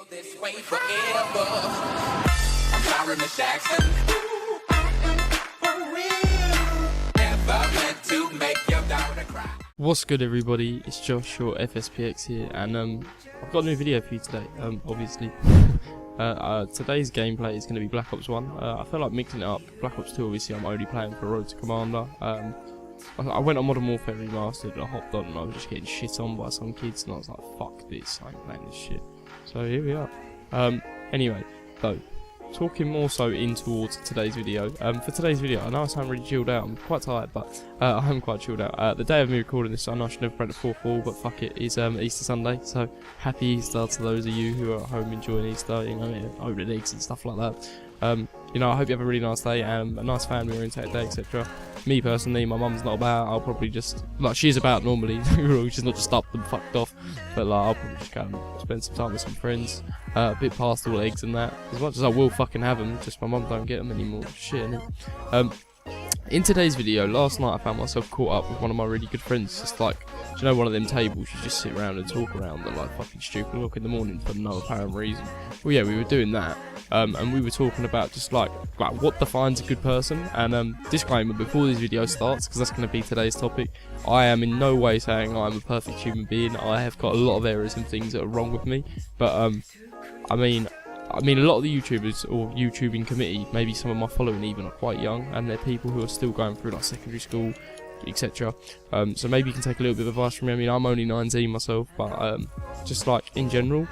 This way forever. I'm sorry, Miss Jackson. For real. Never meant to make your daughter cry. What's good, everybody? It's Josh, your FSPX here, and I've got a new video for you today. Obviously, today's gameplay is going to be Black Ops 1. I feel like mixing it up. Black Ops 2, obviously, I'm only playing for Road to Commander. I went on Modern Warfare Remastered, and I hopped on, and I was just getting shit on by some kids, and I was like, "Fuck this! I ain't playing this shit." So here we are. Anyway, though, talking more so in towards today's video. For today's video, I know I sound really chilled out. I'm quite tired, but I am quite chilled out. The day of me recording this, I know I should never break the fourth wall, but fuck it, it's Easter Sunday, so happy Easter to those of you who are at home enjoying Easter, you know, opening eggs and stuff like that. You know, I hope you have a really nice day, a nice family-oriented day, etc. Me personally, my mum's not about. I'll probably just, like, she's about normally. She's not just up and fucked off, but like, I'll probably just go and spend some time with some friends. A bit past all eggs and that. As much as I will fucking have them, just my mum don't get them anymore. Shit, innit? In today's video, last night I found myself caught up with one of my really good friends. Just like, do you know, one of them tables you just sit around and talk around at like fucking stupid o'clock in the morning for no apparent reason. Well, yeah, we were doing that, and we were talking about just like what defines a good person. And disclaimer before this video starts, because that's going to be today's topic, I am in no way saying I am a perfect human being. I have got a lot of errors and things that are wrong with me, but I mean, a lot of the YouTubers or YouTubing committee, maybe some of my following even, are quite young, and they're people who are still going through like secondary school, etc. So maybe you can take a little bit of advice from me. I mean, I'm only 19 myself, but just like in general,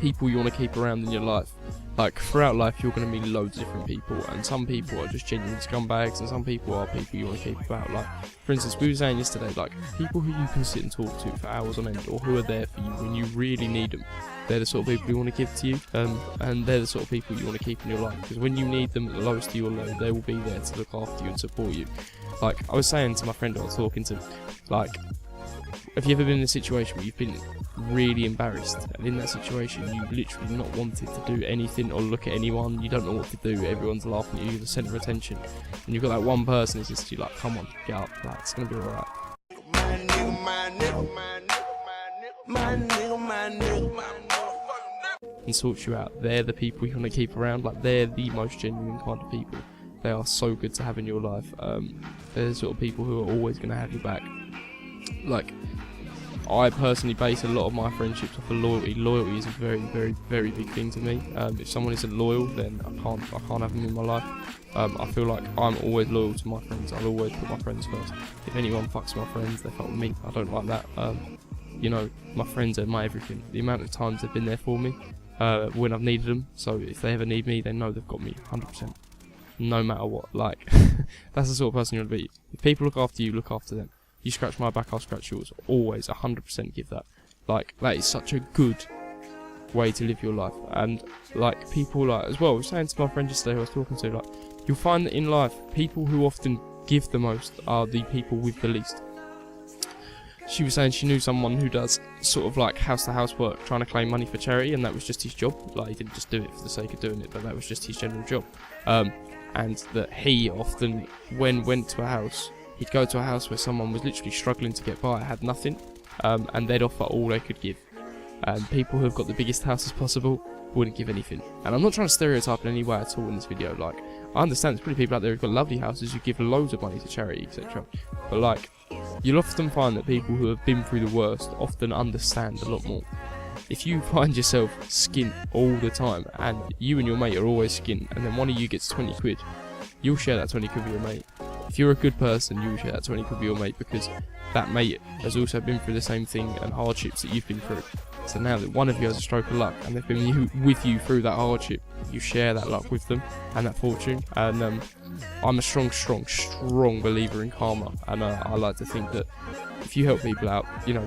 people you want to keep around in your life. Like throughout life, you're going to meet loads of different people, and some people are just genuine scumbags, and some people are people you want to keep about. Like, for instance, we were saying yesterday, like people who you can sit and talk to for hours on end, or who are there for you when you really need them. They're the sort of people you want to give to you, and they're the sort of people you want to keep in your life, because when you need them at the lowest of your low, they will be there to look after you and support you. Like I was saying to my friend I was talking to, like, have you ever been in a situation where you've been really embarrassed, and in that situation you've literally not wanted to do anything or look at anyone, you don't know what to do, everyone's laughing at you, you're the centre of attention, and you've got that one person who's just like, come on, get up, like, it's gonna be alright. And sorts you out. They're the people you want to keep around. Like, they're the most genuine kind of people. They are so good to have in your life. They're the sort of people who are always going to have your back. Like, I personally base a lot of my friendships off of loyalty. Loyalty is a very, very, very big thing to me. If someone isn't loyal, then I can't have them in my life. I feel like I'm always loyal to my friends. I'll always put my friends first. If anyone fucks my friends, they fuck with me. I don't like that. You know, my friends are my everything. The amount of times they've been there for me when I've needed them. So if they ever need me, they know they've got me 100%. No matter what. Like, that's the sort of person you want to be. If people look after you, look after them. You scratch my back, I'll scratch yours. Always, 100% give that. Like, that is such a good way to live your life. And, like, people, like, as well, I was saying to my friend yesterday who I was talking to, like, you'll find that in life, people who often give the most are the people with the least. She was saying she knew someone who does sort of like house-to-house work, trying to claim money for charity, and that was just his job. Like, he didn't just do it for the sake of doing it, but that was just his general job. And that he often, when went to a house, he'd go to a house where someone was literally struggling to get by, had nothing, and they'd offer all they could give. And people who have got the biggest houses possible wouldn't give anything. And I'm not trying to stereotype in any way at all in this video. Like, I understand there's pretty people out there who've got lovely houses who give loads of money to charity, etc. But like, you'll often find that people who have been through the worst often understand a lot more. If you find yourself skint all the time, and you and your mate are always skint, and then one of you gets 20 quid, you'll share that 20 quid with your mate. If you're a good person, you'll share that 20 quid with your mate, because that mate has also been through the same thing and hardships that you've been through. So now that one of you has a stroke of luck, and they've been with you through that hardship, you share that luck with them, and that fortune. And I'm a strong believer in karma, and I like to think that if you help people out, you know,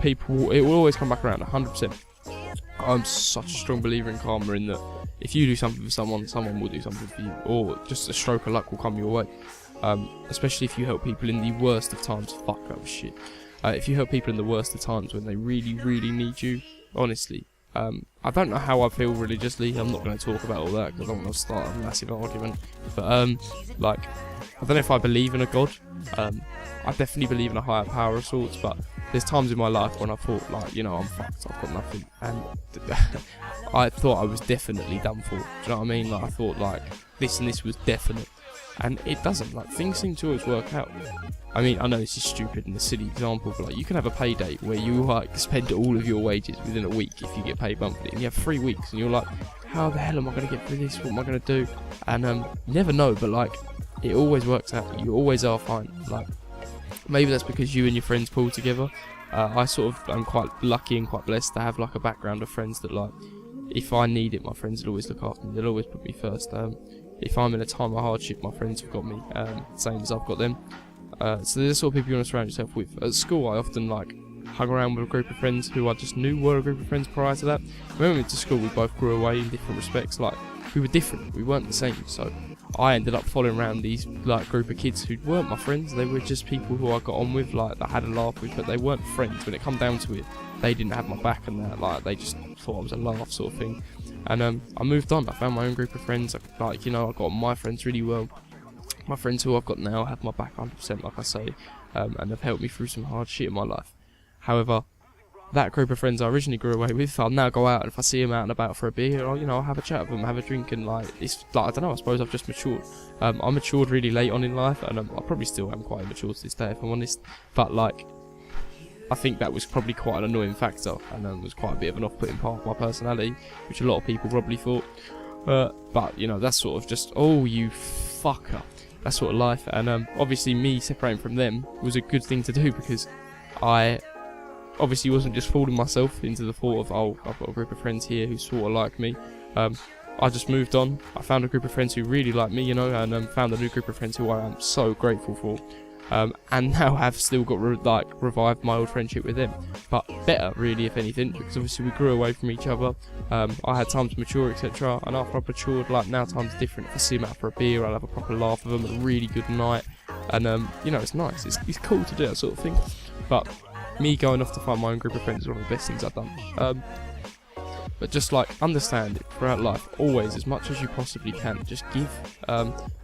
it will always come back around 100%. I'm such a strong believer in karma, in that if you do something for someone, someone will do something for you, or just a stroke of luck will come your way. Especially if you help people in the worst of times. Fuck, that was shit. If you help people in the worst of times when they really, really need you, honestly, I don't know how I feel religiously. I'm not going to talk about all that because I don't want to start a massive argument. But like, I don't know if I believe in a god. I definitely believe in a higher power of sorts, but there's times in my life when I thought, like, you know, I'm fucked, I've got nothing, and I thought I was definitely done for. Do you know what I mean? Like, I thought like this and this was definite, and it doesn't. Like, things seem to always work out. I mean, I know this is stupid and a silly example, but like, you can have a payday where you like spend all of your wages within a week if you get paid monthly, and you have 3 weeks, and you're like, how the hell am I going to get through this? What am I going to do? And you never know, but like, it always works out. You always are fine. Like, maybe that's because you and your friends pull together. I sort of am quite lucky and quite blessed to have like a background of friends that, like, if I need it, my friends will always look after me. They'll always put me first. If I'm in a time of hardship, my friends have got me, same as I've got them. So they're the sort of people you want to surround yourself with. At school, I often like hung around with a group of friends who I just knew were a group of friends prior to that. When we went to school, we both grew away in different respects. Like, we were different, we weren't the same. So I ended up following around these like group of kids who weren't my friends. They were just people who I got on with, like, that I had a laugh with, but they weren't friends. When it come down to it, they didn't have my back and that. Like, they just thought I was a laugh sort of thing. And I moved on. I found my own group of friends. Like, you know, I got on my friends really well. My friends who I've got now have my back 100%, like I say, and have helped me through some hard shit in my life. However, that group of friends I originally grew away with, I'll now go out, and if I see them out and about for a beer, or, you know, I'll have a chat with them, have a drink, and like, it's like, I don't know, I suppose I've just matured. I matured really late on in life, and I probably still am quite immature to this day, if I'm honest. But like, I think that was probably quite an annoying factor, and was quite a bit of an off-putting part of my personality, which a lot of people probably thought. But you know, that's sort of just, oh, you fucker. That's sort of life, and obviously me separating from them was a good thing to do, because I obviously wasn't just fooling myself into the thought of, oh, I've got a group of friends here who sort of like me. I just moved on. I found a group of friends who really like me, you know, and found a new group of friends who I am so grateful for. And now have still got revived my old friendship with them, but better really, if anything, because obviously we grew away from each other. I had time to mature, etc. And after I matured, like, now time's different. If I see them out for a beer, I'll have a proper laugh with them, a really good night, and you know, it's nice. It's cool to do that sort of thing. But me going off to find my own group of friends is one of the best things I've done. But just like, understand it throughout life, always, as much as you possibly can, just give,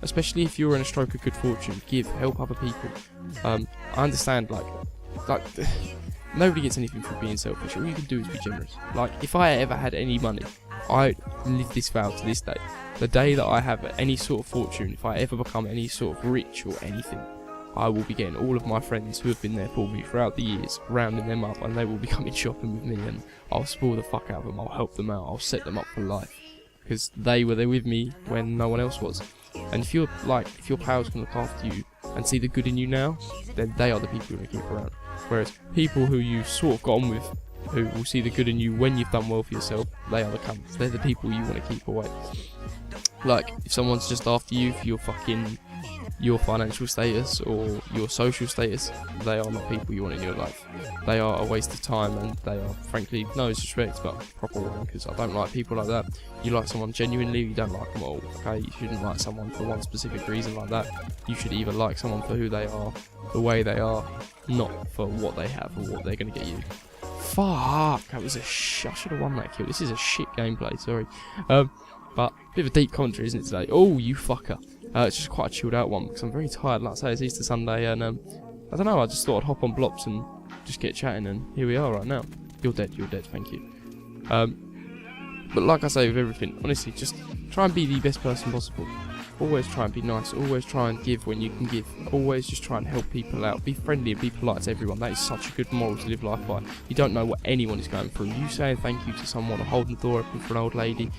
especially if you're in a stroke of good fortune, give, help other people. I understand, like nobody gets anything from being selfish. All you can do is be generous. Like, if I ever had any money, I live this vow to this day. The day that I have any sort of fortune, if I ever become any sort of rich or anything, I will be getting all of my friends who have been there for me throughout the years, rounding them up, and they will be coming shopping with me, and I'll spoil the fuck out of them, I'll help them out, I'll set them up for life, because they were there with me when no one else was. And if your pals can look after you and see the good in you now, then they are the people you want to keep around. Whereas people who you sort of got on with, who will see the good in you when you've done well for yourself, they are the cunts. They're the people you want to keep away. Like, if someone's just after you for your financial status or your social status, they are not people you want in your life. They are a waste of time, and they are, frankly, no disrespect, but proper one, because I don't like people like that. You like someone genuinely, you don't like them at all, okay? You shouldn't like someone for one specific reason like that. You should either like someone for who they are, the way they are, not for what they have or what they're going to get you. Fuck, that was I should have won that kill. This is a shit gameplay, sorry. But a bit of a deep commentary, isn't it, today? Oh, you fucker. It's just quite a chilled out one, because I'm very tired. Like I say, it's Easter Sunday, and I don't know, I just thought I'd hop on Blops and just get chatting, and here we are right now. You're dead, thank you. But like I say with everything, honestly, just try and be the best person possible. Always try and be nice, always try and give when you can give, always just try and help people out, be friendly and be polite to everyone. That is such a good moral to live life by. You don't know what anyone is going through. You saying thank you to someone or holding the door open for an old lady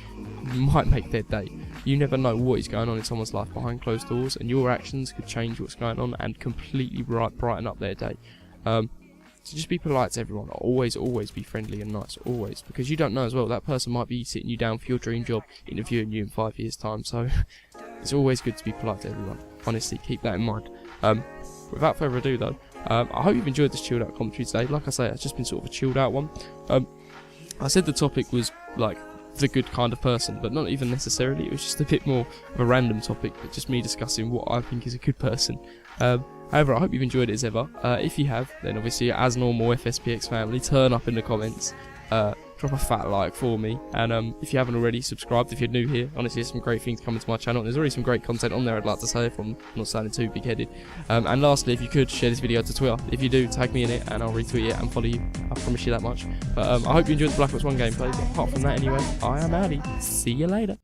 might make their day. You never know what is going on in someone's life behind closed doors, and your actions could change what's going on and completely brighten up their day. So just be polite to everyone. Always be friendly and nice, always, because you don't know as well, that person might be sitting you down for your dream job, interviewing you in 5 years' time. So it's always good to be polite to everyone. Honestly, keep that in mind. Without further ado though, I hope you've enjoyed this chilled out commentary today. Like I say, it's just been sort of a chilled out one. I said the topic was like the good kind of person, but not even necessarily. It was just a bit more of a random topic, but just me discussing what I think is a good person. However, I hope you've enjoyed it as ever. If you have, then obviously, as normal, FSPX family, turn up in the comments. drop a fat like for me, and if you haven't already, subscribed if you're new here. Honestly, there's some great things coming to my channel, and there's already some great content on there I'd like to say, if I'm not sounding too big-headed. And lastly, if you could share this video to Twitter. If you do, tag me in it and I'll retweet it and follow you. I promise you that much. But I hope you enjoyed the Black Ops 1 gameplay, but apart from that anyway, I am outie. See you later.